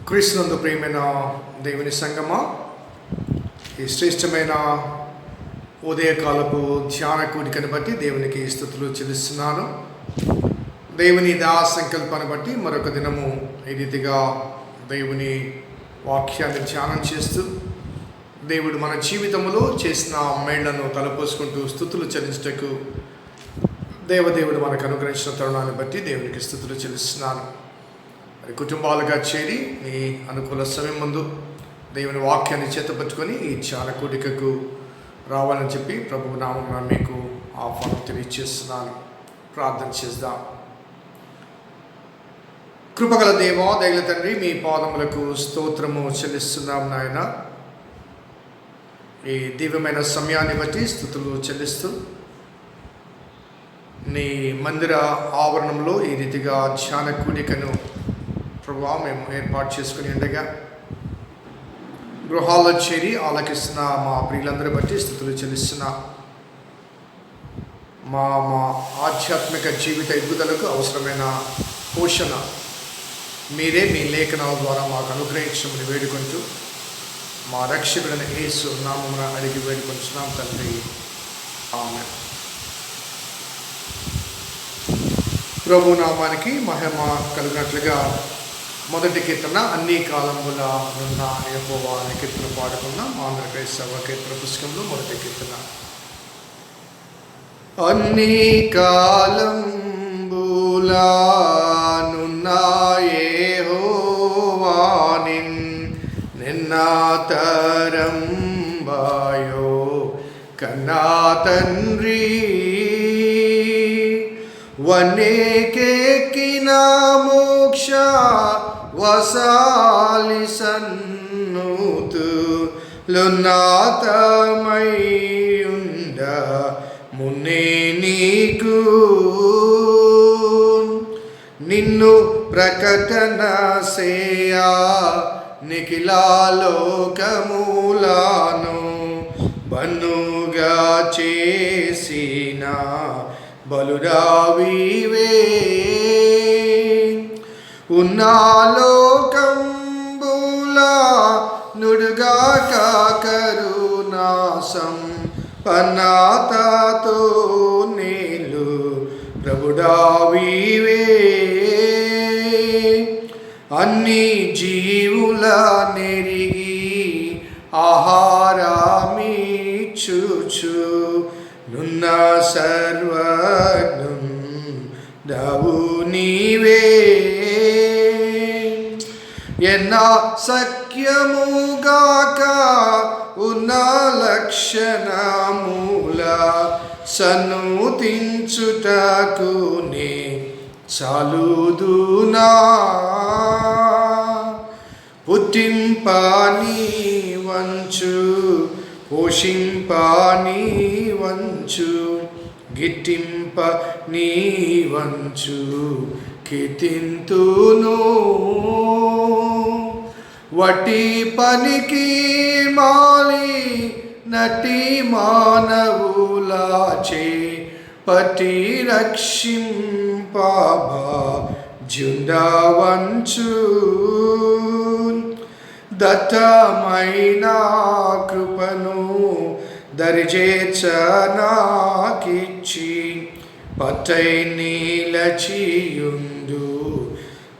క్రీస్తునందు ప్రియమైన దేవుని సంగమా, ఈ శ్రేష్టమైన ఉదయకాలపు ధ్యాన కూడికను బట్టి దేవునికి స్తుతులు చెల్లిస్తున్నాను. దేవుని సంకల్పాన్ని బట్టి మరొక దినము ఈ రీతిగా దేవుని వాక్యాన్ని ధ్యానం చేస్తూ దేవుడు మన జీవితంలో చేసిన మేళ్లను తలపోసుకుంటూ స్తుతులు చెల్లించుటకు దేవదేవుడు మనకు అనుగ్రహించిన తరుణాన్ని బట్టి దేవునికి స్తుతులు చెల్లిస్తున్నాను. మరి కుటుంబాలుగా చేరి ఈ అనుకూల సమయం ముందు దేవుని వాక్యాన్ని చేతపట్టుకొని ఈ ధ్యాన కూడికకు రావాలని చెప్పి ప్రభువు నామమున మీకు ఆహ్వానం తెలియజేస్తున్నాను. ప్రార్థన చేద్దాం. కృపగల దేవా, దయగల తండ్రి, మీ పాదములకు స్తోత్రము చెల్లిస్తున్నాం నాయన. ఈ దివ్యమైన సమయాన్ని బట్టి స్తుతులు చెల్లిస్తూ నీ మందిర ఆవరణంలో ఈ రీతిగా ధ్యాన కూడికను ప్రభువా మేము ఏర్పాటు చేసుకుని ఉండగా గృహాల్లో చేరి ఆలకిస్తున్న మా ప్రియులందరి బట్టి స్తుతులు చెల్లిస్తున్నా. మా ఆధ్యాత్మిక జీవిత ఎదుగుదలకు అవసరమైన పోషణ మీరే మీ లేఖనాల ద్వారా మాకు అనుగ్రహించమని వేడుకుంటూ మా రక్షకుడైన యేసు నామమున అడిగి వేడుకుంటున్నాం తండ్రి, ఆమేన్. ప్రభు నామానికి మహిమ కలిగినట్లుగా మొదటి కీర్తన అన్ని కాలముల నున్న యెహోవా అనే కీర్తన పాడుకున్నాం. ఆంధ్ర క్రైస్తవ కీర్తన పుస్తకంలో మొదటి కీర్తన. అన్ని కాలంబుల నున్న యెహోవా నిన్న తరంబాయో కన్నా తండ్రి వనేకెక్కిన మోక్ష వసాలి సన్నుతు లున్నాతమయుండ మున్నే నీకు నిన్ను ప్రకటన సేయా నిఖిలాలోకములను బన్నుగా చేసిన బలురావివే ఉన్నాలోకంబుల నుడుగాక కరుణాసం పన్నాతతో నేలు ప్రభుడావివే అన్ని జీవుల నెరిగి ఆహారమిచ్చుచు నున్న సర్వజ్ఞం దవు నీవే ఎన్నా సఖ్యముగాక ఉన్న లక్షణమూల సన్నుతించుటకు నే చాలుదునా పుట్టింపాని వంచు పోషింపాని వంచు గిట్టింప నీ వంచు కీర్తింతును వటి పనికి మాలి నటి మానవులాచే పటి రక్షింపబా జుండవంచు దత్తమైన కృపను దరిచేర్చనాకిచ్చి పట్టై నీలచియుండు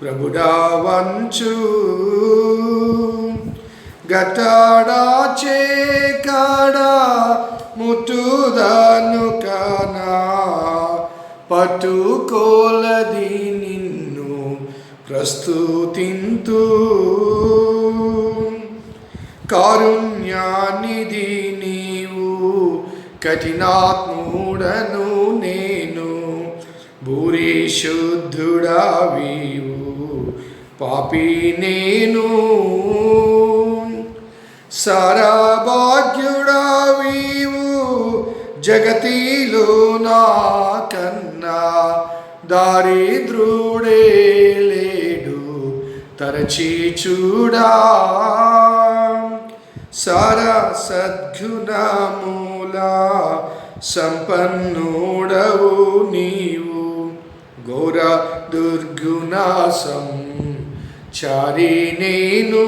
ప్రభుడావంచు గటాడా చేకాడా ముట్టుదను కనా పట్టుకోలది నిన్ను ప్రస్తుతింతు కారుణ్యానిధి నీవు కఠినాత్ముడను నేను భూరి శుద్ధుడావివు పాపి నేను సారాభాగ్యుడావివు జగతిలో నా కన్నా దారిద్రుడే లేడు తరచి చూడా సారా సద్గుణమూల సంపన్నుడవు నీవు ఘోర దుర్గుణాసం చారి నేను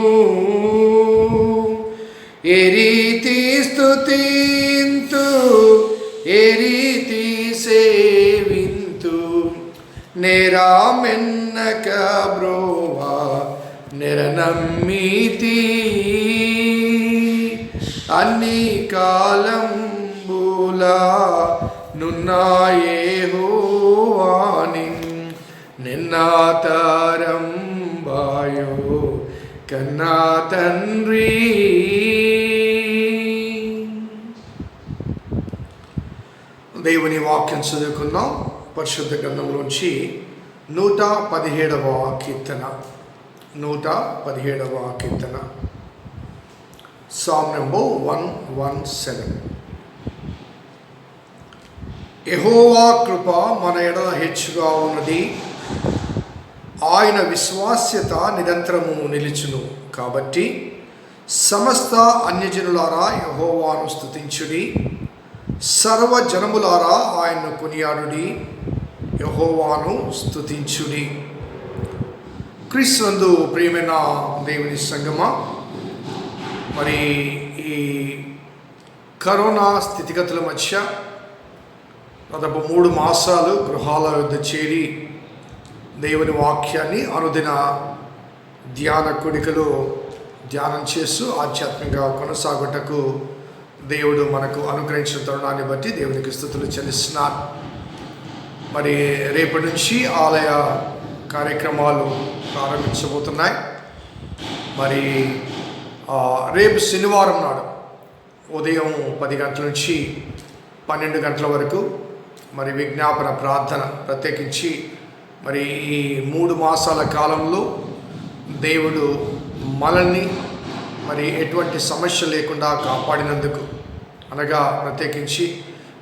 ఏ రీతి స్తుతింతు ఏ రీతి సేవింతు నేరామెన్నక బ్రోవా నిరనమ్మితి అన్ని కాలంబులా నున్నాయేహోవాని నిన్నా తరంబాయో కన్నా తండ్రి. దేవుని వాక్యం చదువుకుందాం. పరిశుద్ధ గ్రంథంలోంచి 117వ కీర్తన. 117వ కీర్తన, సామ్ నంబర్ 117. యెహోవా కృప మన ఎడల హెచ్చుగా ఉన్నది, ఆయన విశ్వాస్యత నిరంతరము నిలుచును. కాబట్టి సమస్త అన్యజనులారా యెహోవాను స్తుతించుడి, సర్వజనములారా ఆయన్ను కొనియాడుడి, యెహోవాను స్తుతించుడి. క్రీస్తునందు ప్రియమైన దేవుని సంగమా, మరి ఈ కరోనా స్థితిగతుల మధ్య దాదాపు 3 మాసాలు గృహాల వద్ద చేరి దేవుని వాక్యాన్ని అనుదిన ధ్యాన కొడికలో ధ్యానం చేస్తూ ఆధ్యాత్మికంగా కొనసాగుటకు దేవుడు మనకు అనుగ్రహించిన తరుణాన్ని బట్టి దేవునికి స్తుతులు చెల్లిస్తున్నాను. మరి రేపటి నుంచి ఆలయ కార్యక్రమాలు ప్రారంభించబోతున్నాయి. మరి రేపు శనివారం నాడు ఉదయం 10 గంటల నుంచి 12 గంటల వరకు మరి విజ్ఞాపన ప్రార్థన, ప్రత్యేకించి మరి ఈ 3 మాసాల కాలంలో దేవుడు మనల్ని మరి ఎటువంటి సమస్య లేకుండా కాపాడినందుకు, అనగా ప్రత్యేకించి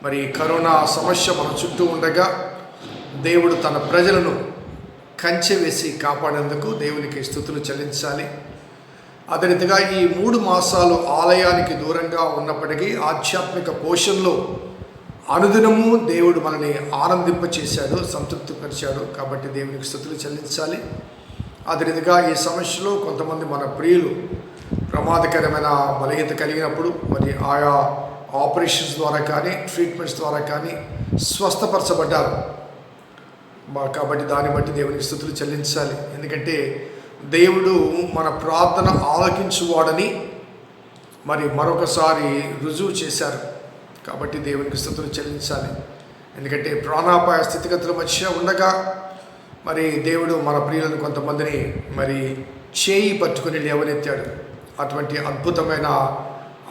మరి కరోనా సమస్య మన చుట్టూ ఉండగా దేవుడు తన ప్రజలను కంచె వేసి కాపాడేందుకు దేవునికి స్తుతులు చెల్లించాలి. అదే రీతిగా ఈ 3 మాసాలు ఆలయానికి దూరంగా ఉన్నప్పటికీ ఆధ్యాత్మిక పోషణలో అనుదినము దేవుడు మనల్ని ఆనందింపచేశాడు, సంతృప్తిపరిచాడు. కాబట్టి దేవునికి స్తుతులు చెల్లించాలి. అదే రీతిగా ఈ సమస్యలో కొంతమంది మన ప్రియులు ప్రమాదకరమైన బలహీనత కలిగినప్పుడు మరి ఆయా ఆపరేషన్స్ ద్వారా కానీ ట్రీట్మెంట్స్ ద్వారా కానీ స్వస్థపరచబడ్డారు. కాబట్టి దాన్ని బట్టి దేవునికి స్తుతులు చెల్లించాలి. ఎందుకంటే దేవుడు మన ప్రార్థన ఆలకించువాడని మరి మరొకసారి రుజువు చేశారు. కాబట్టి దేవునికి స్తుతులు చెల్లించాలి. ఎందుకంటే ప్రాణాపాయ స్థితిగతుల మధ్య ఉండగా మరి దేవుడు మన ప్రియులను కొంతమందిని మరి చేయి పట్టుకుని లేవనెత్తాడు. అటువంటి అద్భుతమైన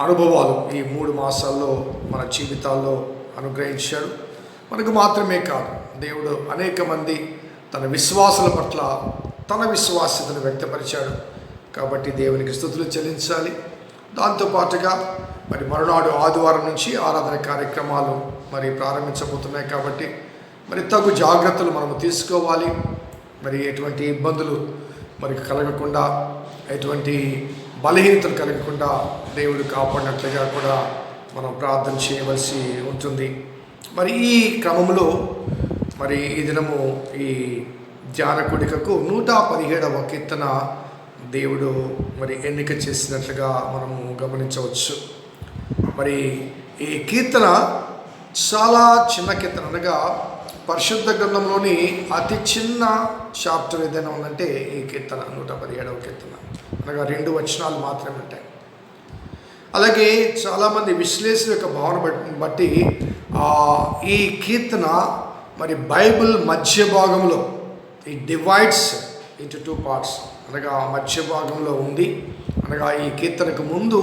అనుభవాలు ఈ 3 మాసాల్లో మన జీవితాల్లో అనుగ్రహించాడు. మనకు మాత్రమే కాదు, దేవుడు అనేక మంది తన విశ్వాసుల పట్ల తన విశ్వాస్యతను వ్యక్తపరిచాడు. కాబట్టి దేవునికి స్తుతులు చెల్లించాలి. దాంతోపాటుగా మరి మరునాడు ఆదివారం నుంచి ఆరాధన కార్యక్రమాలు మరి ప్రారంభించబోతున్నాయి. కాబట్టి మరి తగు జాగ్రత్తలు మనము తీసుకోవాలి. మరి ఎటువంటి ఇబ్బందులు మరి కలగకుండా, ఎటువంటి బలహీనతలు కలగకుండా దేవుడు కాపాడినట్లుగా కూడా మనం ప్రార్థన చేయవలసి ఉంటుంది. మరి ఈ క్రమంలో మరి ఈ దినము ఈ ధ్యాన కూడికకు 117వ కీర్తన దేవుడు మరి ఎన్నిక చేసినట్లుగా మనము గమనించవచ్చు. మరి ఈ కీర్తన చాలా చిన్న కీర్తన, అనగా పరిశుద్ధ గ్రంథంలోని అతి చిన్న చాప్టర్ ఏదైనా ఉందంటే ఈ కీర్తన 117వ కీర్తన, అనగా 2 వచనాలు మాత్రమే ఉంటాయి. అలాగే చాలామంది విశ్లేషణ యొక్క భావన బట్టి ఈ కీర్తన మరి బైబిల్ మధ్య భాగంలో ఈ డివైడ్స్ ఇంటూ 2 పార్ట్స్, అనగా మధ్య భాగంలో ఉంది. అనగా ఈ కీర్తనకు ముందు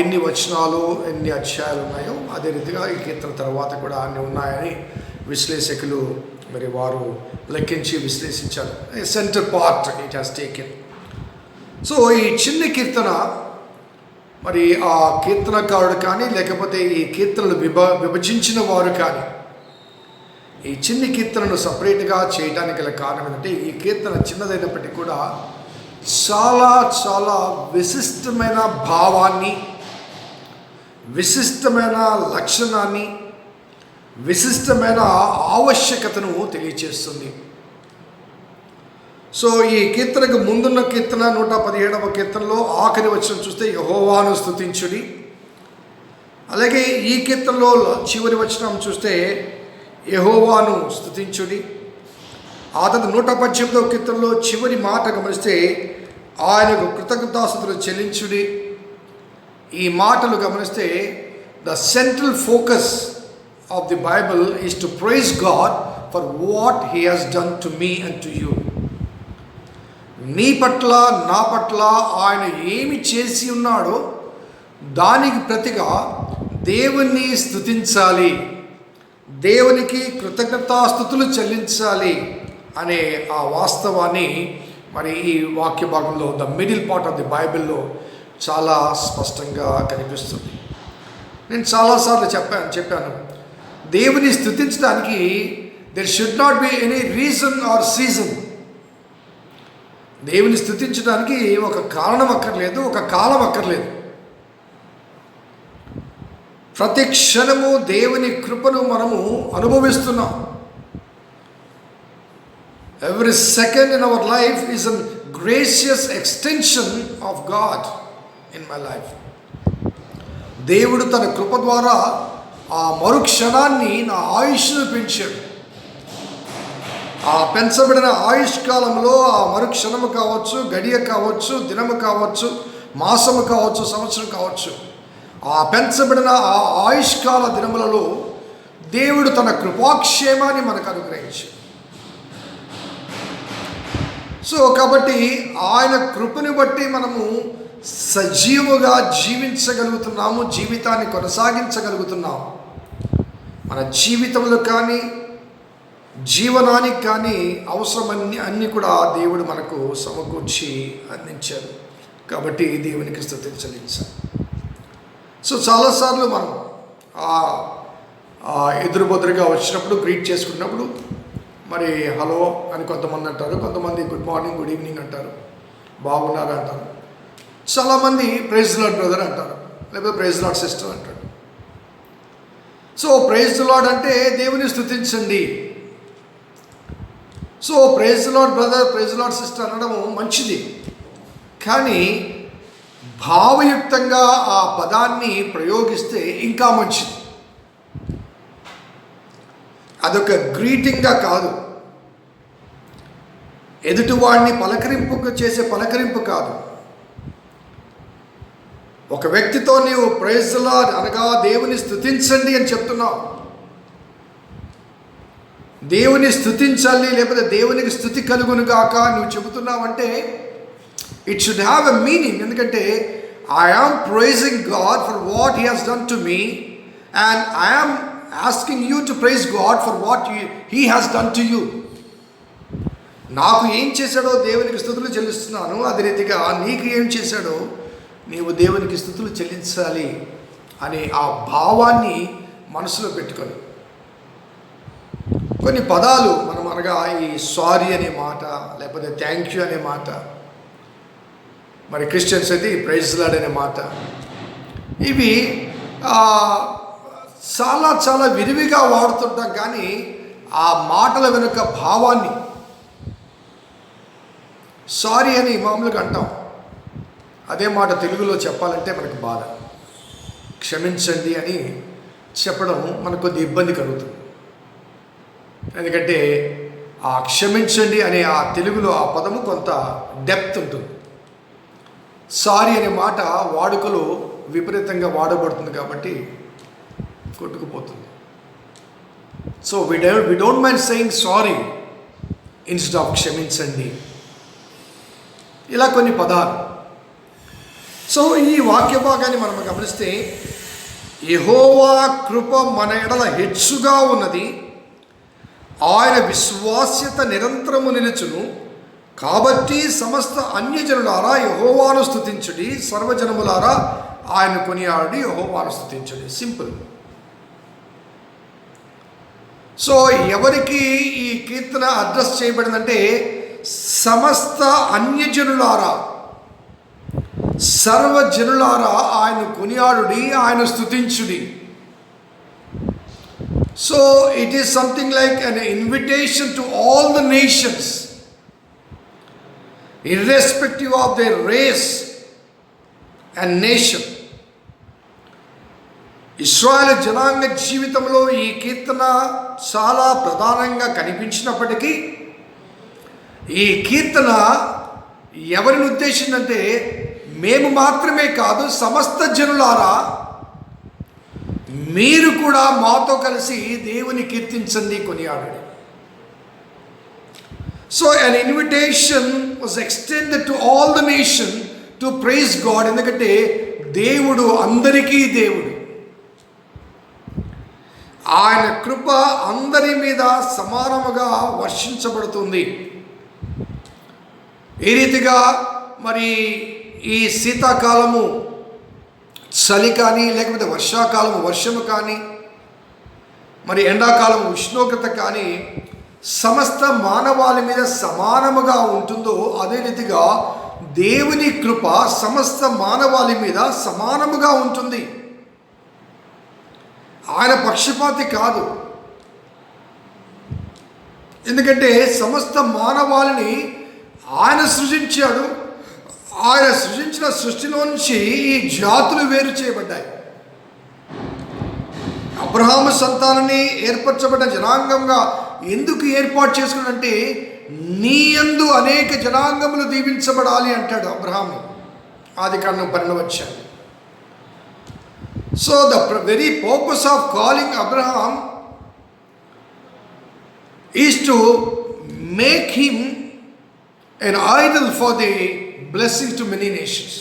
ఎన్ని వచనాలు, ఎన్ని అధ్యాయాలు ఉన్నాయో అదే రీతిగా ఈ కీర్తన తర్వాత కూడా అన్ని ఉన్నాయని విశ్లేషకులు మరి వారు లెక్కించి విశ్లేషించారు. Center part it has taken. So ఈ చిన్న కీర్తన మరి ఆ కీర్తనకారుడు కానీ లేకపోతే ఈ కీర్తనలు విభజించిన వారు కానీ ఈ చిన్ని కీర్తనను సపరేట్గా చేయడానికి గల కారణం ఏంటంటే ఈ కీర్తన చిన్నదైనప్పటికీ కూడా చాలా చాలా విశిష్టమైన భావాన్ని, విశిష్టమైన లక్షణాన్ని, విశిష్టమైన ఆవశ్యకతను తెలియచేస్తుంది. సో ఈ కీర్తనకు ముందున్న కీర్తన 117వ కీర్తనలో ఆఖరి వచనం చూస్తే యెహోవాను స్తుతించుడి. అలాగే ఈ కీర్తనలో చివరి వచనం చూస్తే యెహోవాను స్తుతించుడి. ఆ తర్వాత 118వ కీర్తనలో చివరి మాట గమనిస్తే ఆయనకు కృతజ్ఞతాస్తుతులు చెల్లించుడి. ఈ మాటలు గమనిస్తే the central focus of the Bible is to praise God for what he has done to me and to you. నీ పట్ల నా పట్ల ఆయన ఏమి చేసి ఉన్నాడో దానికి ప్రతిగా దేవుణ్ణి స్తుతించాలి, దేవునికి కృతజ్ఞతాస్తుతులు చెల్లించాలి అనే ఆ వాస్తవాన్ని మరి ఈ వాక్య భాగంలో the middle part of the బైబిల్లో చాలా స్పష్టంగా కనిపిస్తుంది. నేను చాలాసార్లు చెప్పాను దేవుని స్తుతించడానికి there should not be any reason or season. దేవుని స్తుతించడానికి ఒక కారణం అక్కర్లేదు, ఒక కాలం అక్కర్లేదు. ప్రతి క్షణము దేవుని కృపను మనము అనుభవిస్తున్నాం. Every second in our life is an gracious extension of God in my life. దేవుడు తన కృప ద్వారా ఆ మరుక్షణాన్ని నా ఆయుష్ను పెంచాడు. ఆ పెంచబడిన ఆయుష్ కాలంలో ఆ మరుక్షణము కావచ్చు, గడియ కావచ్చు, దినము కావచ్చు, మాసము కావచ్చు, సంవత్సరం కావచ్చు, ఆ పెంచబడిన ఆ ఆయుష్కాల దినములలో దేవుడు తన కృపాక్షేమాన్ని మనకు అనుగ్రహించాడు. సో కాబట్టి ఆయన కృపని బట్టి మనము సజీవుగా జీవించగలుగుతున్నాము, జీవితాన్ని కొనసాగించగలుగుతున్నాము. మన జీవితంలో కానీ జీవనానికి కానీ అవసరమన్నీ అన్నీ కూడా దేవుడు మనకు సమకూర్చి అందించారు. కాబట్టి దేవునికి స్తుతులు చెల్లించాలి. సో చాలాసార్లు మనం ఎదురుబొదురుగా వచ్చినప్పుడు గ్రీట్ చేసుకున్నప్పుడు మరి హలో అని కొంతమంది అంటారు, కొంతమంది గుడ్ మార్నింగ్, గుడ్ ఈవినింగ్ అంటారు, బాగున్నారు అంటారు. చాలామంది ప్రైజ్ లార్డ్ బ్రదర్ అంటారు, లేకపోతే ప్రైజ్ లార్డ్ సిస్టర్ అంటారు. సో ప్రైజ్ లార్డ్ అంటే దేవుని స్తుతించండి. So praise Lord brother, praise Lord sister అనడము మంచిది, కానీ భావయుక్తంగా ఆ పదాన్ని ప్రయోగిస్తే ఇంకా మంచిది. అదొక గ్రీటింగ్గా కాదు, ఎదుటివాడిని పలకరింపు చేసే పలకరింపు కాదు. ఒక వ్యక్తితో నీవు ప్రైజ్ లార్డ్ అనగా దేవుని స్తుతించండి అని చెప్తున్నావు. దేవుని స్తుతించాలి లేకపోతే దేవునికి స్తుతి కలుగును గాక నువ్వు చెబుతున్నావంటే it should have a meaning. ఎందుకంటే I am praising God for what he has done to me and I am asking you to praise God for what he has done to you. నాకు ఏం చేశాడో దేవునికి స్తుతులు చెల్లిస్తున్నాను, అదే రీతిగా నీకు ఏం చేశాడో నీవు దేవునికి స్తుతులు చెల్లించాలి అనే ఆ భావాన్ని మనసులో పెట్టుకొని కొన్ని పదాలు మనం అనగా ఈ సారీ అనే మాట, లేకపోతే థ్యాంక్ యూ అనే మాట, మరి క్రిస్టియన్స్ అయితే ఈ ప్రైజ్ లార్డ్ అనే మాట, ఇవి చాలా చాలా విరివిగా వాడుతుంటాం. కానీ ఆ మాటల వెనుక భావాన్ని సారీ అని మామూలుగా అంటాం, అదే మాట తెలుగులో చెప్పాలంటే మనకు బాధ. క్షమించండి అని చెప్పడం మనకు కొద్ది ఇబ్బంది కలుగుతుంది. ఎందుకంటే ఆ క్షమించండి అనే ఆ తెలుగులో ఆ పదము కొంత డెప్త్ ఉంటుంది. సారీ అనే మాట వాడుకలో విపరీతంగా వాడబడుతుంది కాబట్టి కొట్టుకుపోతుంది. So we don't mind saying sorry instead of క్షమించండి, ఇలా కొన్ని పదాలు. సో ఈ వాక్య భాగాన్ని మనం గమనిస్తే యెహోవా కృప మన ఎడల హెచ్చుగా ఉన్నది, ఆయన విశ్వాస్యత నిరంతరము నిలుచును, కాబట్టి సమస్త అన్యజనులారా యెహోవాను స్తుతించుడి, సర్వజనములారా ఆయన కొనియాడి యెహోవాను స్తుతించుడి. సింపుల్. సో ఎవరికి ఈ కీర్తన అడ్రస్ చేయబడిందంటే సమస్త అన్యజనులారా, సర్వజనులారా ఆయన కొనియాడుడి, ఆయన స్తుతించుడి. So it is something like an invitation to all the nations. Irrespective of their race and nation. ఇశ్రాయేలు జనాంగ జీవితంలో ఈ కీర్తన చాలా ప్రధానంగా కనిపించినప్పటికీ ఈ కీర్తన ఎవరిని ఉద్దేశించిందంటే, మేము మాత్రమే కాదు, సమస్త జనులారా మీరు కూడా మాతో కలిసి దేవుని కీర్తించండి, కొనియాడండి. So an invitation was extended to all the nation to praise God. ఎందుకంటే దేవుడు అందరికీ దేవుడు. ఆయన కృప అందరి మీద సమానముగా వర్షించబడుతుంది. ఈ రీతిగా మరి ఈ శీతాకాలము చలి కానీ, లేకపోతే వర్షాకాలము వర్షము కానీ, మరి ఎండాకాలం ఉష్ణోగ్రత కానీ సమస్త మానవాళి మీద సమానముగా ఉంటుందో, అదే రీతిగా దేవుని కృప సమస్త మానవాళి మీద సమానముగా ఉంటుంది. ఆయన పక్షపాతి కాదు. ఎందుకంటే సమస్త మానవాళిని ఆయన సృజించాడు. ఆయన సృజించిన సృష్టిలో నుంచి ఈ జాతులు వేరు చేయబడ్డాయి. అబ్రహాము సంతానాన్ని ఏర్పరచబడ్డ జనాంగంగా ఎందుకు ఏర్పాటు చేసుకున్నాడంటే, నీ యందు అనేక జనాంగములు దీవించబడాలి అంటాడు అబ్రహాము, ఆదికాండం 12వ అధ్యాయం. So the very purpose of calling Abraham is to make him an idol for the blessing to many nations.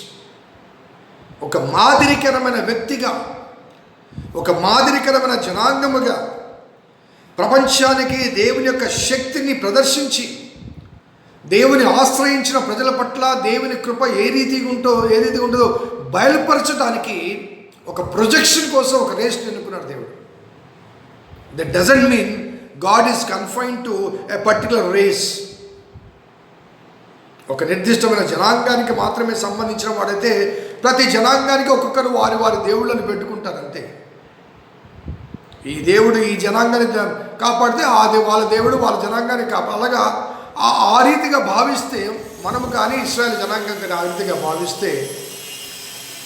ఒక మాదిరికరమైన వ్యక్తిగా, ఒక మాదిరికరమైన జనాంగముగా ప్రపంచానికి దేవుని యొక్క శక్తిని ప్రదర్శించి, దేవుని ఆశ్రయించిన ప్రజల పట్ల దేవుని కృప ఏ రీతిగా ఉంటుందో బయలుపరచడానికి ఒక ప్రొజెక్షన్ కోసం ఒక రేస్ని ఎన్నుకున్నాడు దేవుడు. That doesn't mean God is confined to a particular race. ఒక నిర్దిష్టమైన జనాంగానికి మాత్రమే సంబంధించిన వాడైతే ప్రతి జనాంగానికి ఒక్కొక్కరు వారి వారి దేవుళ్ళని పెట్టుకుంటారు అంతే. ఈ దేవుడు ఈ జనాంగాన్ని కాపాడితే వాళ్ళ దేవుడు వాళ్ళ జనాంగాన్ని అలాగా ఆ రీతిగా భావిస్తే మనము కానీ ఇశ్రాయేలు జనాంగం కానీ ఆ రీతిగా భావిస్తే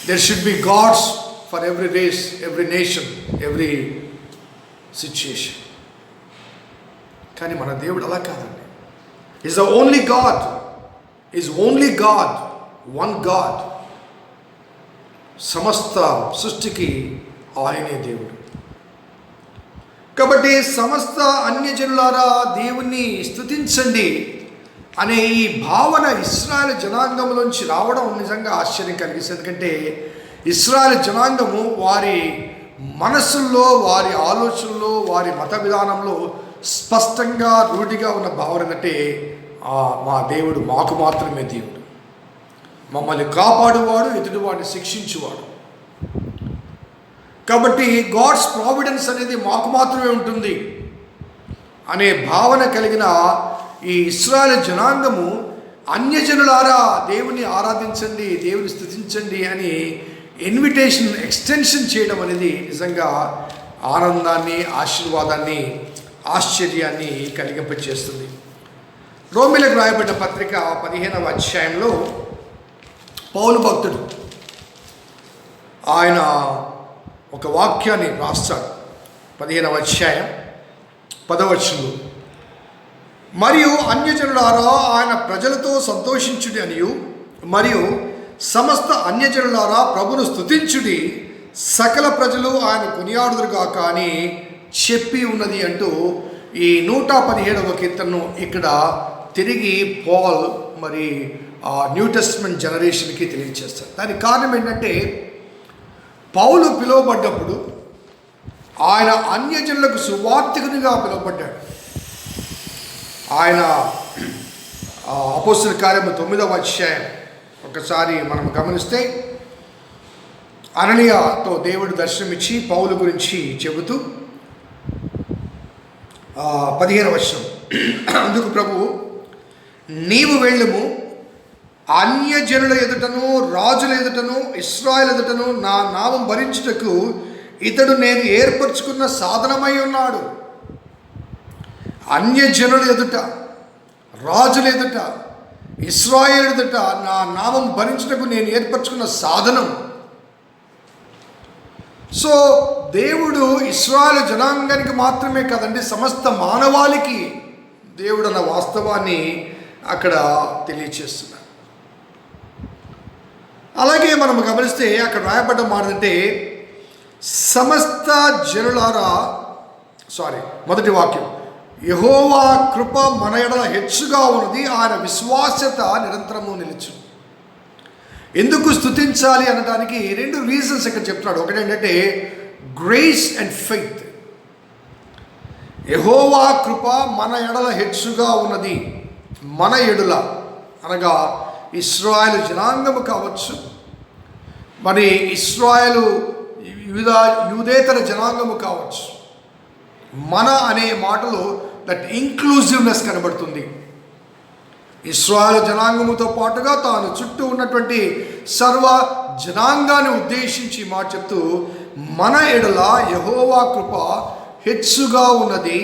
there should be gods for every race, every nation, every situation. కానీ మన దేవుడు అలా కాదండి. Is the only God, is only God, one God. సమస్త సృష్టికి ఆయనే దేవుడు. కాబట్టి సమస్త అన్యజనులారా దేవుణ్ణి స్తుతించండి అనే ఈ భావన ఇశ్రాయేలు జనాంగంలోంచి రావడం నిజంగా ఆశ్చర్యం కలిగిస్తుంది. ఎందుకంటే ఇశ్రాయేలు జనాంగము వారి మనసుల్లో, వారి ఆలోచనలో, వారి మత విధానంలో స్పష్టంగా రూఢిగా ఉన్న భావన ఏంటంటే, మా దేవుడు మాకు మాత్రమే దేవుడు, మమ్మల్ని కాపాడువాడు, ఎదుటి వాడిని శిక్షించువాడు. కాబట్టి గాడ్స్ ప్రావిడెన్స్ అనేది మాకు మాత్రమే ఉంటుంది అనే భావన కలిగిన ఈ ఇశ్రాయేలు జనాంగము అన్యజనులారా దేవుని ఆరాధించండి, దేవుని స్తుతించండి అని ఇన్విటేషన్ ఎక్స్టెన్షన్ చేయడం అనేది నిజంగా ఆనందాన్ని, ఆశీర్వాదాన్ని, ఆశ్చర్యాన్ని కలిగింపచేస్తుంది. రోమీలకు రాయబడ్డ పత్రిక 15వ అధ్యాయంలో పౌలు భక్తుడు ఆయన ఒక వాక్యాన్ని రాస్తాడు. 15వ అధ్యాయం 10వ వచనంలో, మరియు అన్యజనులారా ఆయన ప్రజలతో సంతోషించుడి అనియు, మరియు సమస్త అన్యజనులారా ప్రభును స్తుతించుడి, సకల ప్రజలు ఆయన కొనియాడుదురుగాక అని చెప్పి ఉన్నది అంటూ ఈ 117వ కీర్తనను ఇక్కడ తిరిగి పాల్ మరి న్యూ టెస్టమెంట్ జనరేషన్కి తెలియజేస్తారు. దానికి కారణం ఏంటంటే, పౌలు పిలువబడ్డప్పుడు ఆయన అన్యజనులకు సువార్తికునిగా పిలువబడ్డాడు. ఆయన అపోస్తల కార్యము 9వ అధ్యాయం ఒకసారి మనం గమనిస్తే, అననీయతో దేవుడు దర్శనమిచ్చి పౌలు గురించి చెబుతూ 15వ వచనం, అందుకు ప్రభువు, నీవు వెళ్ళుము, అన్యజనుల ఎదుటను రాజుల ఎదుటను ఇశ్రాయేలు ఎదుటను నా నామం భరించుటకు ఇతడు నేను ఏర్పరచుకున్న సాధనమై ఉన్నాడు. అన్యజనుల ఎదుట, రాజుల ఎదుట, ఇశ్రాయేలుదట నా నామం భరించుటకు నేను ఏర్పరచుకున్న సాధనం. సో దేవుడు ఇశ్రాయేలు జనాంగానికి మాత్రమే కదండి, సమస్త మానవాళికి దేవుడు అన్న వాస్తవాన్ని అక్కడ తెలియచేస్తున్నాడు. అలాగే మనం గమనిస్తే అక్కడ రాయబడ్డ మాట అంటే సమస్త జనులారా, మొదటి వాక్యం, యెహోవా కృప మన ఎడల హెచ్చుగా ఉన్నది, ఆయన విశ్వాస్యత నిరంతరము నిలుచు. ఎందుకు స్తుతించాలి అనడానికి 2 రీజన్స్ ఇక్కడ చెప్తున్నాడు. ఒకటి ఏంటంటే గ్రేస్ అండ్ ఫెయిత్. యెహోవా కృప మన ఎడల హెచ్చుగా ఉన్నది, మన ఎడుల అనగా ఇశ్రాయేలు జనాంగము కావచ్చు, మరి ఇశ్రాయేలు యూదేతర జనాంగము కావచ్చు. మన అనే మాటలో దట్ ఇంక్లూజివ్నెస్ కనబడుతుంది. ఇశ్రాయేలు జనాంగముతో పాటుగా తాను చుట్టూ ఉన్నటువంటి సర్వ జనాంగాన్ని ఉద్దేశించి మాట చెప్తూ మన ఎడల యెహోవా కృప హెచ్చుగా ఉన్నది,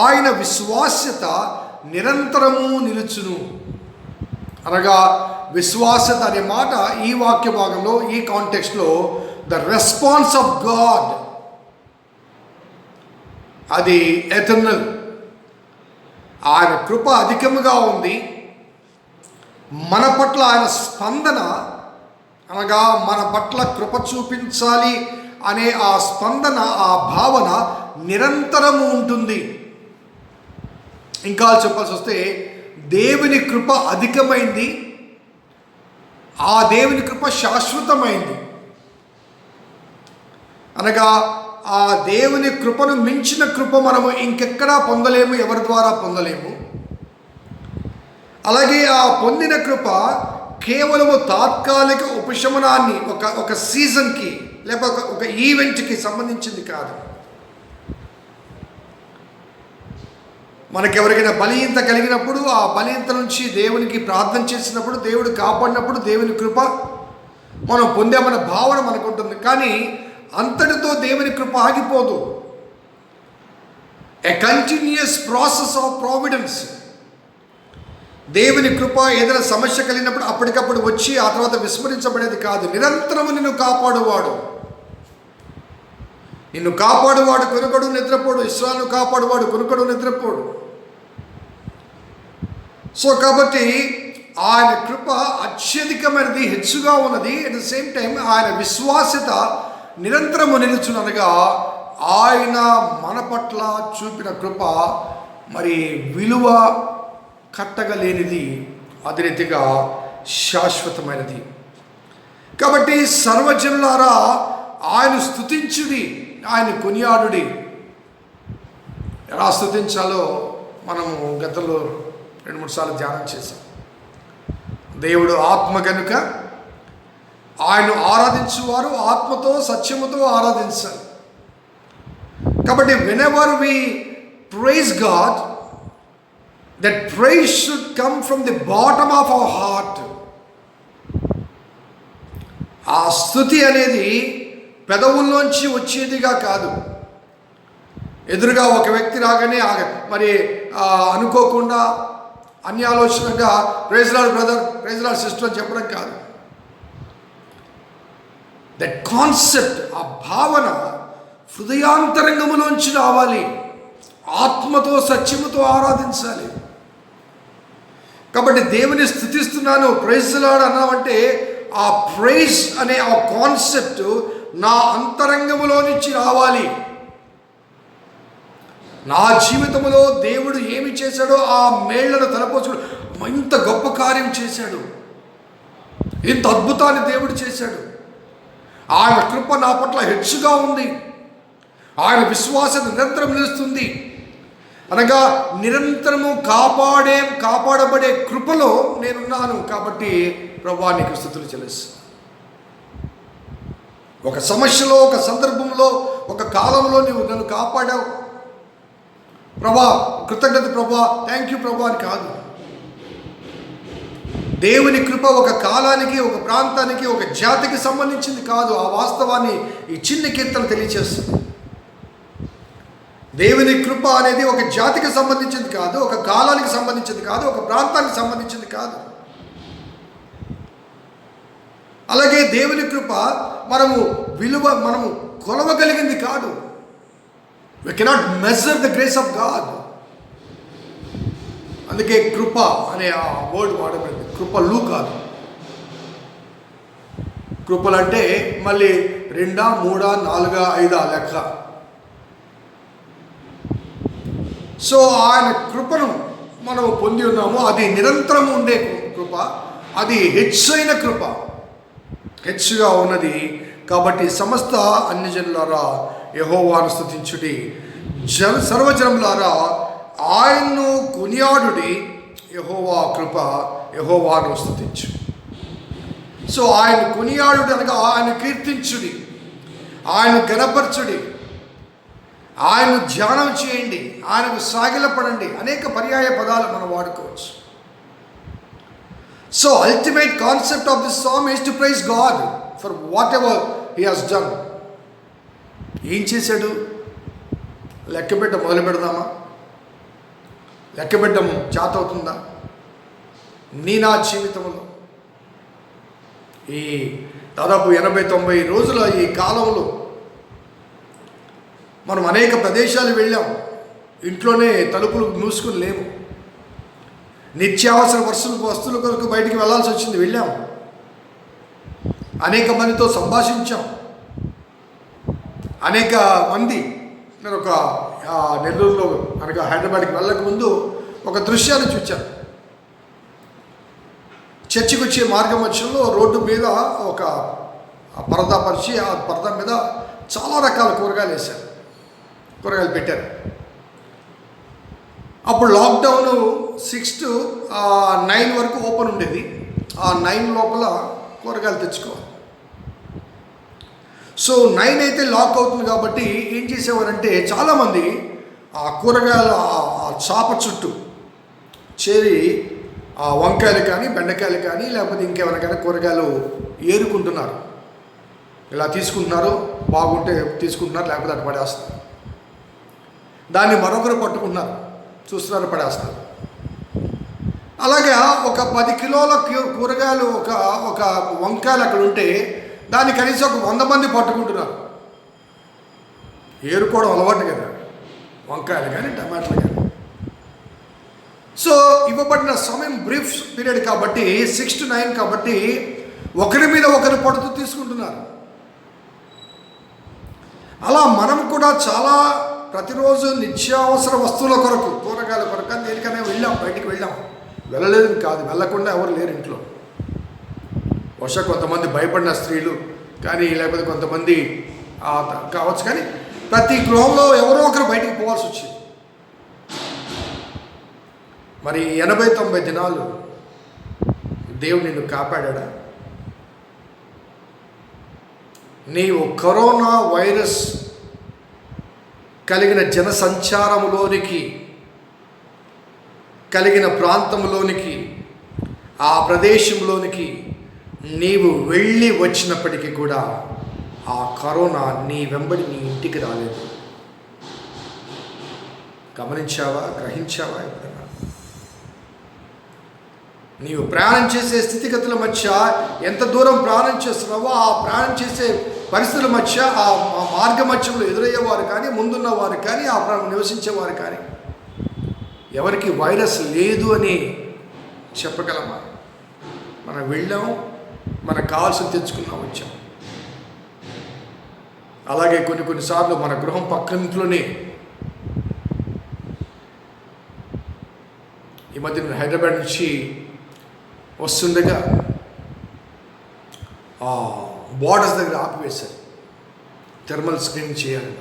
ఆయన విశ్వాస్యత నిరంతరము నిలుచును. అనగా విశ్వాస్యత అనే మాట ఈ వాక్య భాగంలో, ఈ కాంటెక్స్ట్లో ద రెస్పాన్స్ ఆఫ్ గాడ్, అది ఎటర్నల్. ఆయన కృప అధికముగా ఉంది. మన పట్ల ఆయన స్పందన, అనగా మన పట్ల కృప చూపించాలి అనే ఆ స్పందన, ఆ భావన నిరంతరము ఉంటుంది. ఇంకా చెప్పాల్సి వస్తే దేవుని కృప అధికమైంది, ఆ దేవుని కృప శాశ్వతమైంది. అనగా ఆ దేవుని కృపను మించిన కృప మనము ఇంకెక్కడా పొందలేము, ఎవరి ద్వారా పొందలేము. అలాగే ఆ పొందిన కృప కేవలము తాత్కాలిక ఉపశమనాన్ని, ఒక సీజన్కి లేకపోతే ఒక ఈవెంట్కి సంబంధించింది కాదు. మనకెవరికైనా బలహీనత కలిగినప్పుడు, ఆ బలహీనత నుంచి దేవునికి ప్రార్థన చేసినప్పుడు, దేవుడు కాపాడినప్పుడు దేవుని కృప మనం పొందామన్న భావన మనకు ఉంటుంది. కానీ అంతటితో దేవుని కృప ఆగిపోదు. A continuous process of providence. దేవుని కృప ఏదైనా సమస్య కలిగినప్పుడు అప్పటికప్పుడు వచ్చి ఆ తర్వాత విస్మరించబడేది కాదు. నిరంతరము నిన్ను కాపాడువాడు, నిన్ను కాపాడువాడు కొనుకడు నిద్రపోడు. ఇశ్రాయేలును కాపాడువాడు కొనుకడు నిద్రపోడు. సో కాబట్టి ఆయన కృప అత్యధికమైనది, హెచ్చుగా ఉన్నది. అట్ ద సేమ్ టైం ఆయన విశ్వాస్యత నిరంతరము నిలుచునగా ఆయన మన పట్ల చూపిన కృప మరి విలువ కట్టగలేనిది, అదే రీతిగా శాశ్వతమైనది. కాబట్టి సర్వజనులారా ఆయన స్తుతించుడి, ఆయన కొనియాడుడి. ఎలా స్తుతించాలో మనము గతంలో 2-3 సార్లు ధ్యానం చేశాం. దేవుడు ఆత్మ గనుక ఆయన ఆరాధించువారు ఆత్మతో సత్యముతో ఆరాధించాలి. కాబట్టి whenever we praise God, that praise should come from the bottom of our heart. ఆ స్తుతి అనేది పెదవుల్లోంచి వచ్చేదిగా కాదు. ఎదురుగా ఒక వ్యక్తి రాగానే మరి అనుకోకుండా అన్యాలోచనగా praise Lord brother, praise Lord sister అని చెప్పడం కాదు. దట్ కాన్సెప్ట్, ఆ భావన హృదయాంతరంగములోంచి రావాలి. ఆత్మతో సత్యముతో ఆరాధించాలి. కాబట్టి దేవుని స్తుతిస్తున్నాను, ప్రైజ్ లార్డ్ అన్నామంటే ఆ ప్రైజ్ అనే ఆ కాన్సెప్ట్ నా అంతరంగములో నుంచి రావాలి. నా జీవితంలో దేవుడు ఏమి చేశాడో ఆ మేళ్లను తలపోచుడు, ఇంత గొప్ప కార్యం చేశాడు, ఇంత అద్భుతాన్ని దేవుడు చేశాడు, ఆయన కృప నా పట్ల హెచ్చుగా ఉంది, ఆయన నిరంతరం నిలుస్తుంది అనగా నిరంతరము కాపాడబడే కృపలో నేనున్నాను. కాబట్టి ప్రభువా నీకు స్తుతులు చెల్లిస్తాను. ఒక సమస్యలో, ఒక సందర్భంలో, ఒక కాలంలో నీవు నన్ను కాపాడావు ప్రభా, కృతజ్ఞత ప్రభా, థ్యాంక్ యూ ప్రభా అని కాదు. దేవుని కృప ఒక కాలానికి, ఒక ప్రాంతానికి, ఒక జాతికి సంబంధించింది కాదు. ఆ వాస్తవాన్ని ఈ చిన్న కీర్తన తెలియచేస్తుంది. దేవుని కృప అనేది ఒక జాతికి సంబంధించింది కాదు, ఒక కాలానికి సంబంధించింది కాదు, ఒక ప్రాంతానికి సంబంధించింది కాదు. అలాగే దేవుని కృప మనము కొలవగలిగింది కాదు. We cannot measure the grace of God. అందుకే కృప అనే ఆ వర్డ్ వాడబడింది. కృపలు కాదు. కృపలు అంటే మళ్ళీ 2, 3, 4, 5 లెక్క. సో ఆయన కృపను మనం పొంది ఉన్నాము. అది నిరంతరం ఉండే కృప, అది హెచ్చైన కృప, హెచ్చుగా ఉన్నది. కాబట్టి సమస్త అన్యజనులారా యెహోవాను స్తుతించుడి, సర్వజనములారా ఆయన్ను కొనియాడుడి. యెహోవా కృప, యెహోవాను స్తుతించు. సో ఆయన కొనియాడుడి అనగా ఆయన కీర్తించుడి, ఆయన గణపరచుడి, ఆయన ధ్యానం చేయండి, ఆయనకు సాగిలపడండి. అనేక పర్యాయ పదాలు మనం వాడుకోవచ్చు. So ultimate concept of this song is to praise God for whatever he has done. ఏం చేశాడు? లెక్క పెట్ట మొదలు పెడదామా? లెక్క పెట్టడం చేత అవుతుందా? నా జీవితంలో ఈ దాదాపు 80-90 రోజుల ఈ కాలంలో మనం అనేక ప్రదేశాలు వెళ్ళాం. ఇంట్లోనే తలుపులు మూసుకుని లేము. నిత్యావసర వస్తువుల కొరకు బయటికి వెళ్ళాల్సి వచ్చింది, వెళ్ళాం. అనేక మందితో సంభాషించాం. అనేక మంది, నేను ఒక నెల్లూరులో అనగా హైదరాబాద్కి వెళ్ళక ముందు ఒక దృశ్యాన్ని చూచాను. చర్చికి వచ్చే మార్గం మధ్యలో రోడ్డు మీద ఒక పరదా పరిచి, ఆ పరదా మీద చాలా రకాల కూరగాయలు వేశారు, కూరగాయలు పెట్టారు. అప్పుడు లాక్డౌన్ 6 to 9 వరకు ఓపెన్ ఉండేది. ఆ 9 లోపల కూరగాయలు తెచ్చుకోవాలి. సో 9 అయితే లాక్ అవుతుంది కాబట్టి ఏం చేసేవారంటే చాలామంది ఆ కూరగాయల చాప చుట్టూ చేరి ఆ వంకాయలు కానీ, బెండకాయలు కానీ, లేకపోతే ఇంకేమైనా కానీ కూరగాయలు ఏరుకుంటున్నారు. ఇలా తీసుకుంటున్నారు, బాగుంటే తీసుకుంటున్నారు, లేకపోతే అటు పడేస్తున్నారు. దాన్ని మరొకరు పట్టుకుంటున్నారు, చూస్తున్నారు, పడేస్తున్నారు. అలాగే ఒక 10 కిలోల కూరగాయలు, ఒక వంకాయలు అక్కడ ఉంటే దాన్ని కనీసం ఒక 100 మంది పట్టుకుంటున్నారు. ఏరుకోవడం అలవాటు కదా, వంకాయలు కానీ, టమాటాలు కానీ. సో ఇవ్వబడిన సమయం బ్రీఫ్ పీరియడ్ కాబట్టి 6 to 9 కాబట్టి ఒకరి మీద ఒకరు పడుతూ తీసుకుంటున్నారు. అలా మనం కూడా చాలా ప్రతిరోజు నిత్యావసర వస్తువుల కొరకు, కూరగాయల కొరకు అని దేనికైనా వెళ్ళాం, బయటికి వెళ్ళాం. వెళ్ళలేదు కాదు, వెళ్ళకుండా ఎవరు లేరు ఇంట్లో. బహుశా కొంతమంది భయపడిన స్త్రీలు కానీ, లేకపోతే కొంతమంది కావచ్చు, కానీ ప్రతి గృహంలో ఎవరో ఒకరు బయటికి పోవాల్సి వచ్చింది. మరి 80-90 దినాలు దేవుడు నిన్ను కాపాడా? నీవు కరోనా వైరస్ కలిగిన జనసంచారంలోనికి, కలిగిన ప్రాంతంలోనికి, ఆ ప్రదేశంలోనికి నీవు వెళ్ళి వచ్చినప్పటికీ కూడా ఆ కరోనా నీ వెంబడి నీ ఇంటికి రాలేదు. గమనించావా? గ్రహించావా? ఎప్పుడైనా నీవు ప్రయాణం చేసే స్థితిగతుల మధ్య ఎంత దూరం ప్రయాణం చేస్తున్నావో ఆ ప్రయాణం చేసే పరిస్థితుల మధ్య, ఆ మార్గ మధ్యంలో ఎదురయ్యేవారు కానీ, ముందున్నవారు కానీ, ఆ నివసించేవారు కానీ ఎవరికి వైరస్ లేదు అని చెప్పగలమా? మనం వెళ్ళాం, మనకు కావాల్సింది తెచ్చుకున్నాం, వచ్చాం. అలాగే కొన్నిసార్లు మన గృహం పక్కింట్లోనే, ఈ మధ్య నేను హైదరాబాద్ నుంచి వస్తుండగా బోర్డర్స్ దగ్గర ఆపివేశారు, థర్మల్ స్క్రీనింగ్ చేయాలని,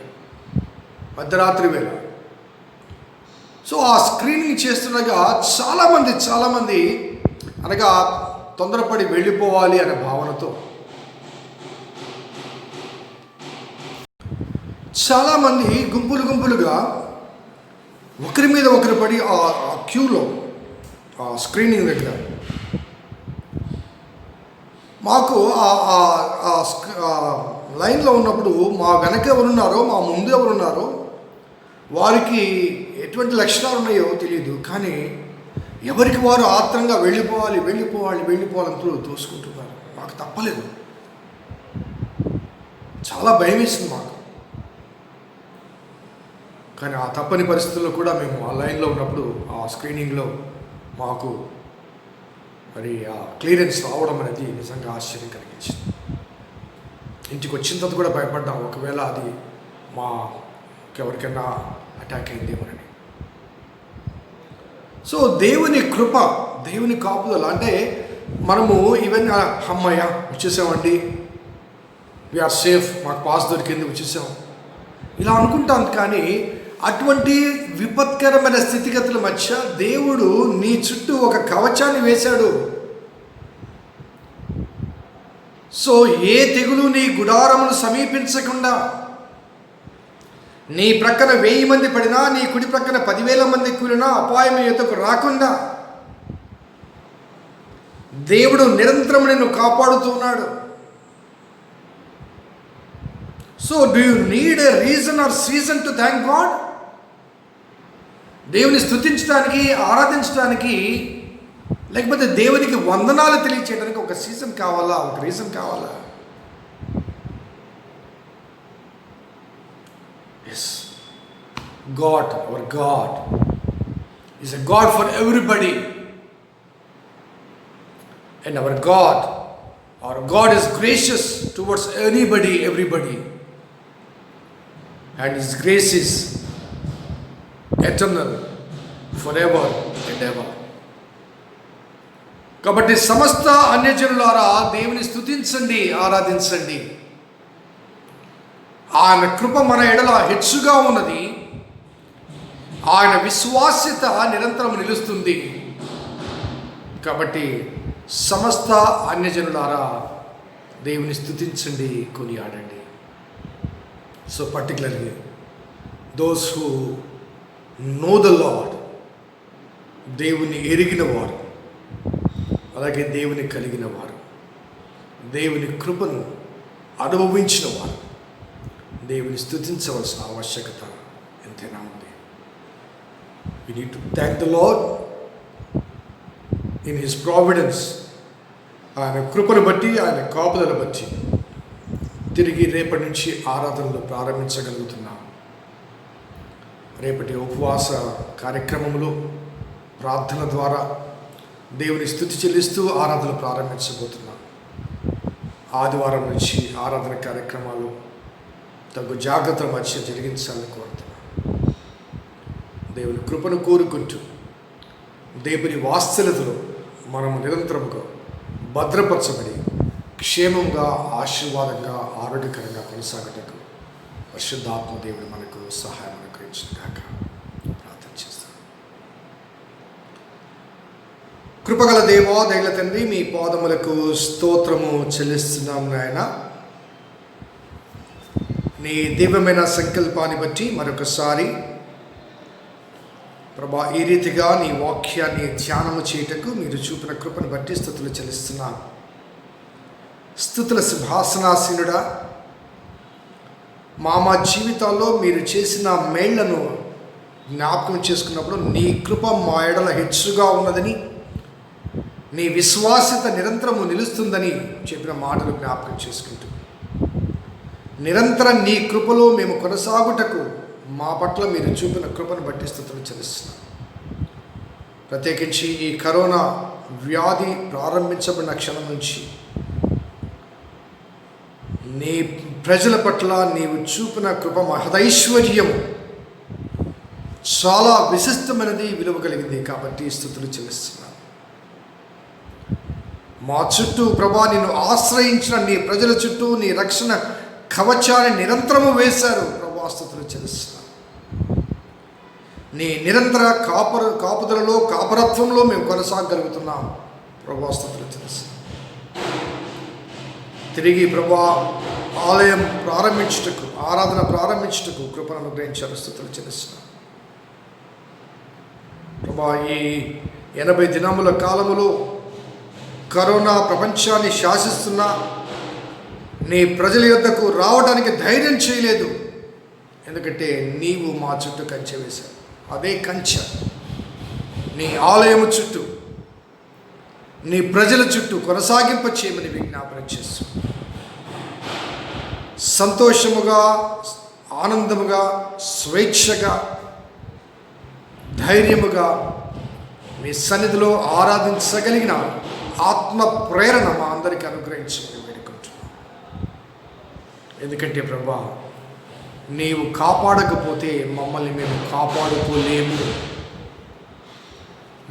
మధ్యరాత్రి వేళ. సో ఆ స్క్రీనింగ్ చేస్తుండగా చాలామంది అనగా తొందరపడి వెళ్ళిపోవాలి అనే భావనతో చాలామంది గుంపులుగా ఒకరి మీద ఒకరు పడి ఆ క్యూలో, ఆ స్క్రీనింగ్ దగ్గర మాకు ఆ లైన్లో ఉన్నప్పుడు మా వెనక ఎవరున్నారో, మా ముందు ఎవరున్నారో వారికి ఎటువంటి లక్షణాలు ఉన్నాయో తెలియదు, కానీ ఎవరికి వారు ఆత్రంగా వెళ్ళిపోవాలంటూ తోసుకుంటున్నారు. మాకు తప్పలేదు, చాలా భయం వేసింది మాకు. కానీ ఆ తప్పని పరిస్థితుల్లో కూడా మేము ఆ లైన్లో ఉన్నప్పుడు, ఆ స్క్రీనింగ్లో మాకు మరి ఆ క్లియరెన్స్ రావడం అనేది నిజంగా ఆశ్చర్యం కలిగించింది. ఇంటికి వచ్చిన తర్వాత కూడా భయపడ్డాం, ఒకవేళ అది మా ఎవరికైనా అటాక్ అయిందేమోనని. సో దేవుని కృప, దేవుని కాపుదల, అంటే మనము ఈవెన్ అమ్మయ్య వచ్చేసామండి, వీఆర్ సేఫ్, మాకు పాస్ దొరికింది, వచ్చేసాం ఇలా అనుకుంటాం. కానీ అటువంటి విపత్కరమైన స్థితిగతుల మధ్య దేవుడు నీ చుట్టూ ఒక కవచాన్ని వేశాడు. సో ఏ తెగులు నీ గుడారమును సమీపించకుండా, నీ ప్రక్కన 1000 మంది పడినా, నీ కుడి ప్రక్కన 10,000 మంది కూలినా అపాయం యుద్ధకు రాకుండా దేవుడు నిరంతరం నిన్ను కాపాడుతున్నాడు. So do you need a reason or season to thank God? దేవుని స్తుతించడానికి, ఆరాధించడానికి, లేకపోతే దేవునికి వందనాలు తెలియచేయడానికి ఒక సీజన్ కావాలా, ఒక రీజన్ కావాలా? Yes, God, our God is a God for everybody. And our God is gracious towards anybody, everybody. And His grace is eternal, forever and ever. కాబట్టి సమస్త అన్యజనులారా దేవుని స్తుతించండి, ఆరాధించండి. ఆయన కృప మన ఎడల హెచ్చుగా ఉన్నది, ఆయన విశ్వాస్యత నిరంతరం నిలుస్తుంది. కాబట్టి సమస్త అన్యజనులారా దేవుని స్తుతించండి, కొనియాడండి. So particularly those who know the Lord, దేవుని ఎరిగిన వారు, అలాగే దేవుని కలిగిన వారు, దేవుని కృపను అనుభవించిన వారు దేవుని స్తుతించవలసిన ఆవశ్యకత ఎంతైనా ఉంది. We need to thank the Lord in His providence. ఆయన కృపను బట్టి, ఆయన కాపుదల బట్టి తిరిగి రేపటి నుంచి ఆరాధనలు ప్రారంభించగలుగుతున్నాం. రేపటి ఉపవాస కార్యక్రమంలో ప్రార్థన ద్వారా దేవుని స్తుతి చెల్లిస్తూ ఆరాధన ప్రారంభించబోతున్నాం. ఆదివారం నుంచి ఆరాధన కార్యక్రమాలు తగు జాగ్రత్తల మధ్య జరిగించాలని కోరుతున్నాం. దేవుని కృపను కోరుకుంటూ దేవుని వాత్సల్యతలో మనము నిరంతరముగా భద్రపరచబడి క్షేమంగా, ఆశీర్వాదంగా, ఆరోగ్యకరంగా కొనసాగటకు పరిశుద్ధాత్మ దేవుడు మనకు సహాయం అనుగ్రహించుగాక. ప్రార్థన చేస్తాం. కృపగల దేవా, దయగల తండ్రి, మీ పాదములకు స్తోత్రము చెల్లిస్తున్నాం నాయన. నీ దివ్యమైన సంకల్పాన్ని బట్టి మరొకసారి ప్రభా, ఈ రీతిగా నీ వాక్యాన్ని ధ్యానము చేయుటకు మీరు చూపిన కృపను బట్టి స్తుతులు చెల్లిస్తున్నాను. స్తుతుల సింహాసనాసీనుడా, మా జీవితాల్లో మీరు చేసిన మేళ్లను జ్ఞాపకం చేసుకున్నప్పుడు నీ కృప మా ఎడల హెచ్చుగా ఉన్నదని, నీ విశ్వాస్యత నిరంతరము నిలుస్తుందని చెప్పిన మాటలు జ్ఞాపకం చేసుకుంటూ, నిరంతరం నీ కృపలో మేము కొనసాగుటకు మా పట్ల మీరు చూపిన కృపను బట్టి స్తుతులు చెల్లిస్తున్నాం. ప్రత్యేకించి ఈ కరోనా వ్యాధి ప్రారంభించబడిన క్షణం నుంచి నీ ప్రజల పట్ల నీవు చూపిన కృప మహదైశ్వర్యము చాలా విశిష్టమైనది, విలువ కలిగింది. కాబట్టి స్తుతులు చెల్లిస్తున్నాను. మా చుట్టూ ప్రభా, నిన్ను ఆశ్రయించిన నీ ప్రజల చుట్టూ నీ రక్షణ కవచాన్ని నిరంతరము వేశారు. ప్రభా, స్తుతులు చెల్లిస్తున్నాను. నీ నిరంతర కాపుదలలో, కాపరత్వంలో మేము కొనసాగలుగుతున్నాం. ప్రభా, స్తుతులు చెల్లిస్తున్నాను. తిరిగి ప్రభా, ఆలయం ప్రారంభించుటకు, ఆరాధన ప్రారంభించుటకు కృపను అనుగ్రహించారు. స్తుతులు చెల్లిస్తున్నాను. ప్రభా, ఈ 80 దినముల కాలములో కరోనా ప్రపంచాన్ని శాసిస్తున్న నీ ప్రజల యొద్దకు రావడానికి ధైర్యం చేయలేదు. ఎందుకంటే నీవు మా చుట్టూ కంచె వేశావు. అదే కంచె నీ ఆలయము చుట్టూ, నీ ప్రజల చుట్టూ కొనసాగింప చేయమని విజ్ఞాపన చేస్తూ సంతోషముగా, ఆనందముగా, స్వేచ్ఛగా, ధైర్యముగా మీ సన్నిధిలో ఆరాధించగలిగిన ఆత్మ ప్రేరణ మా అందరికీ అనుగ్రహించమని వేడుకుంటున్నాం. ఎందుకంటే ప్రభా, నీవు కాపాడకపోతే మమ్మల్ని మేము కాపాడుకోలేము.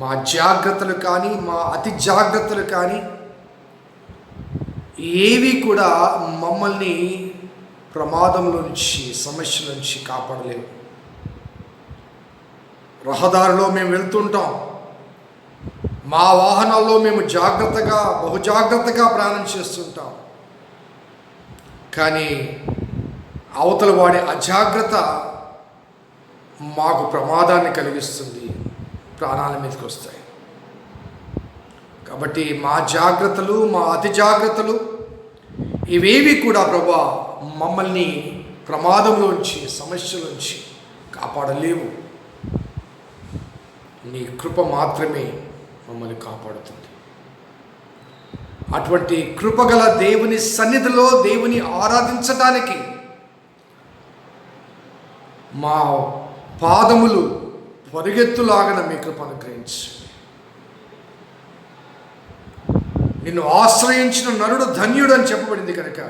మా జాగ్రత్తలు కానీ, మా అతి జాగ్రత్తలు కానీ ఏవి కూడా మమ్మల్ని ప్రమాదంలో నుంచి, సమస్యల నుంచి కాపాడలేవు. రహదారిలో మేము వెళ్తుంటాం, మా వాహనాల్లో మేము జాగ్రత్తగా, బహుజాగ్రత్తగా ప్రయాణం చేస్తుంటాం. కానీ అవతల వాడి అజాగ్రత్త మాకు ప్రమాదాన్ని కలిగిస్తుంది, ప్రాణాల మీదకి వస్తాయి. కాబట్టి మా జాగ్రత్తలు, మా అతి జాగ్రత్తలు ఇవేవి కూడా ప్రభా మమ్మల్ని ప్రమాదంలోంచి, సమస్యలోంచి కాపాడలేవు. నీ కృప మాత్రమే మమ్మల్ని కాపాడుతుంది. అటువంటి కృపగల దేవుని సన్నిధిలో దేవుని ఆరాధించటానికి మా పాదములు పరిగెత్తులాగన మీ కృప అనుగ్రహించు. నిన్ను ఆశ్రయించిన నరుడు ధన్యుడు అని చెప్పబడింది కనుక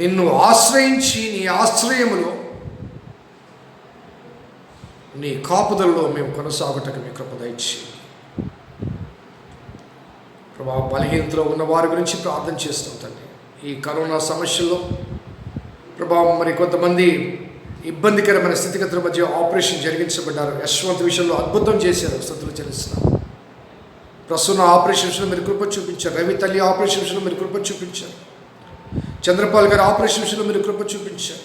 నిన్ను ఆశ్రయించి నీ ఆశ్రయములో, నీ కాపుదలలో మేము కొనసాగుటకు మీ కృప దయచేయండి. ప్రభా, బలహీనతలో ఉన్న వారి గురించి ప్రార్థన చేస్తాం తండ్రి. ఈ కరోనా సమస్యల్లో ప్రభా, మరి కొంతమంది ఇబ్బందికరమైన స్థితిగతుల మధ్య ఆపరేషన్ జరిగించబడ్డారు. యశ్వంత్ విషయంలో అద్భుతం చేశారు, స్థుతులు చెల్లిస్తున్నాం. ప్రసన్న ఆపరేషన్ విషయంలో మీరు కృప చూపించారు. రవి తల్లి ఆపరేషన్ విషయంలో మీరు కృప చూపించారు. చంద్రపాల్ గారి ఆపరేషన్ విషయంలో మీరు కృప చూపించారు.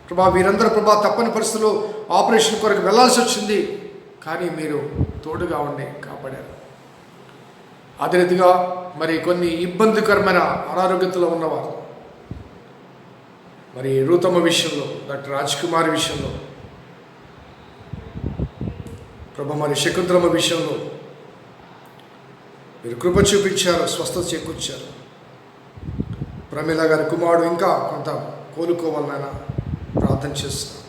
ప్రభా, వీరందరూ ప్రభా తప్పని పరిస్థితుల్లో ఆపరేషన్ కొరకు వెళ్లాల్సి వచ్చింది, కానీ మీరు తోడుగా ఉండి కాపాడారు. అదే రీతిగా మరి కొన్ని ఇబ్బందికరమైన అనారోగ్యతలో ఉన్నవారు, మరి రూతమ్మ విషయంలో, డాక్టర్ రాజ్ కుమార్ విషయంలో, ప్రభా మరి శకుంతలమ్మ విషయంలో మీరు కృప చూపించారు, స్వస్థత చేకూర్చారు. ప్రమీల గారి కుమారుడు ఇంకా కొంత కోలుకోవాలనైనా ప్రార్థన చేస్తున్నాం.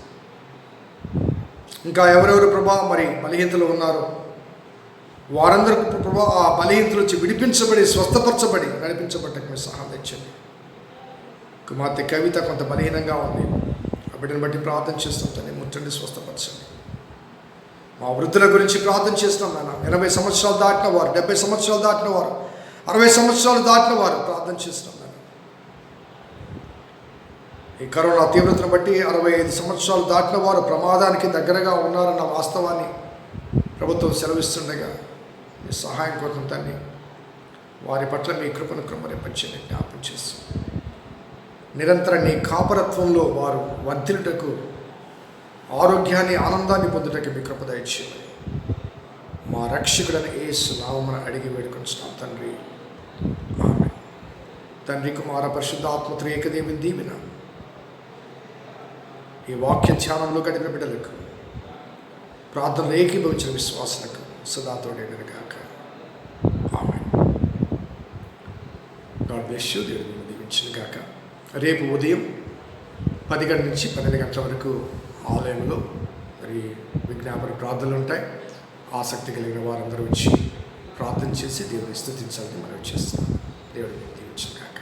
ఇంకా ఎవరెవరు ప్రభా మరి బలహీనతలు ఉన్నారో వారందరూ ప్రభా ఆ బలహీనతల నుంచి విడిపించబడి, స్వస్థపరచబడి నడిపించబడ్డకు మీరు సహాయం తెచ్చండి. కుమార్తె కవిత కొంత బలహీనంగా ఉంది, ఆ బిడ్డను బట్టి ప్రార్థన చేస్తుంటాను. ముట్టండి, స్వస్థపరచండి. మా వృద్ధుల గురించి ప్రార్థన చేస్తున్నాం నాన్న. 80 సంవత్సరాలు దాటిన వారు, 70 సంవత్సరాలు దాటిన వారు, 60 సంవత్సరాలు దాటిన వారు ప్రార్థన చేస్తున్నాం నాన్న. ఈ కరోనా తీవ్రతను బట్టి 65 సంవత్సరాలు దాటిన వారు ప్రమాదానికి దగ్గరగా ఉన్నారన్న వాస్తవాన్ని ప్రభుత్వం సెలవిస్తుండగా మీ సహాయం కోసం తండ్రి వారి పట్ల మీ కృపను కృమరింపచేయని జ్ఞాపకం చేస్తూ నిరంతర నీ కాపరత్వంలో వారు వర్ధిల్లుటకు, ఆరోగ్యాన్ని, ఆనందాన్ని పొందుటకు మీ కృప దయచేయమని మా రక్షకుడైన యేసు నామమున అడిగి వేడుకొంచున్నాం తండ్రి. ఆమేన్. తండ్రి, కుమార, పరిశుద్ధాత్మ త్రియేకదేవుని దీవెన ఈ వాక్య ధ్యానంలో గడిపిన బిడ్డలకు, ప్రార్థనలు ఏకీభవించిన విశ్వాసులకు సదా తోడేగాక. ఆమేన్. God bless you. దేవుడు మిమ్మల్ని దీవించును గాక. రేపు ఉదయం 10 గంటల నుంచి 12 గంటల వరకు ఆలయంలో మరి విజ్ఞాపన ప్రార్థనలు ఉంటాయి. ఆసక్తి కలిగిన వారందరూ వచ్చి ప్రార్థన చేసి దేవుని స్తుతించాలని మనం చేస్తున్నాం. దేవుడిని దీవించును గాక.